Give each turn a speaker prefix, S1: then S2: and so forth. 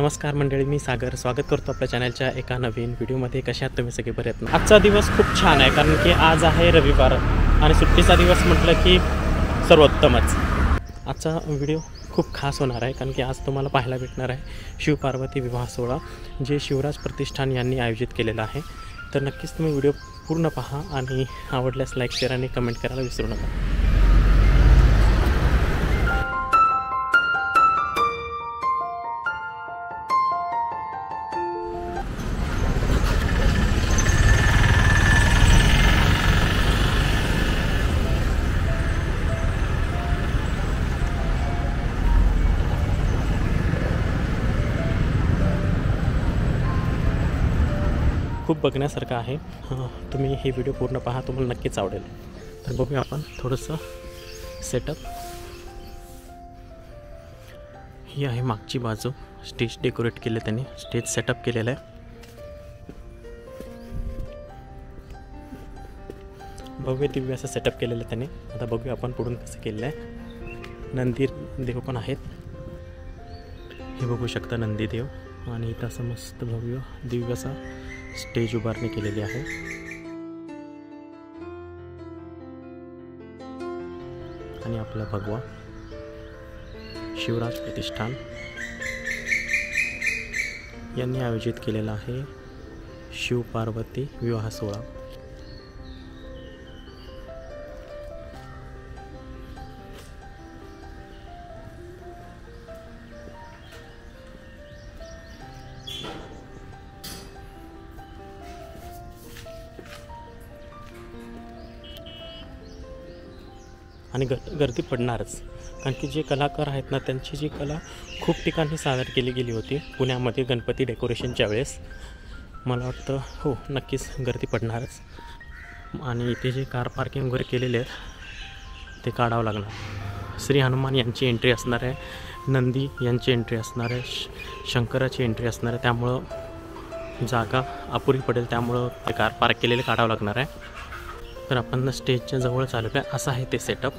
S1: नमस्कार मंडळी, मी सागर स्वागत करतो आपल्या चॅनलच्या एका नवीन व्हिडिओमध्ये। कशा आहात तुम्ही सगळे? बरे आहेत ना? आजचा दिवस खूप छान आहे कारण की आज आहे रविवार आणि सुट्टीचा दिवस म्हटलं की सर्वोत्तमच। आजचा व्हिडिओ खूप खास होणार आहे कारण की आज तुम्हाला पाहायला भेटणार आहे शिवपार्वती विवाह सोहळा जे शिवराज प्रतिष्ठान यांनी आयोजित केलेला आहे। तर नक्कीच तुम्ही व्हिडिओ पूर्ण पहा आणि आवडल्यास लाईक शेअर आणि कमेंट करायला विसरू नका। खूप बघण्यासारखं आहे, तुम्ही हे व्हिडिओ पूर्ण पहा, तुम्हाला नक्कीच आवडेल। तर बघूया आपण थोडंसं सेटअप। ही आहे मागची बाजू, स्टेज डेकोरेट केले त्यांनी, स्टेज सेटअप केलेलं आहे। भव्य दिव्य असं सेटअप केलेलं आहे त्यांनी। आता बघूया आपण पुढून कसं केलेलं आहे। नंदी देव पण आहेत, हे बघू शकता नंदी देव। आणि इथं असं मस्त भव्य दिव्य असा स्टेज उभारणी केलेली आहे। आणि आपला भगवा शिवराज प्रतिष्ठान यांनी आयोजित केलेला आहे शिवपार्वती विवाह सोहळा। आणि गर्दी पडणारच कारण की जे कलाकार आहेत ना, त्यांची जी कला खूप ठिकाणी सादर केली गेली होती पुण्यामध्ये गणपती डेकोरेशनच्या वेळेस। मला वाटतं हो, नक्कीच गर्दी पडणारच। आणि इथे जे कार पार्किंग वगैरे केलेले आहेत ते काढावं लागणार। श्री हनुमान यांची एंट्री असणार आहे, नंदी यांची एंट्री असणार आहे, शंकराची एंट्री असणार आहे, त्यामुळं जागा अपुरी पडेल, त्यामुळं ते कार पार्क केलेले काढावं लागणार आहे। तर आपण स्टेजच्या जवळ चालू आहे, असं आहे ते सेटअप।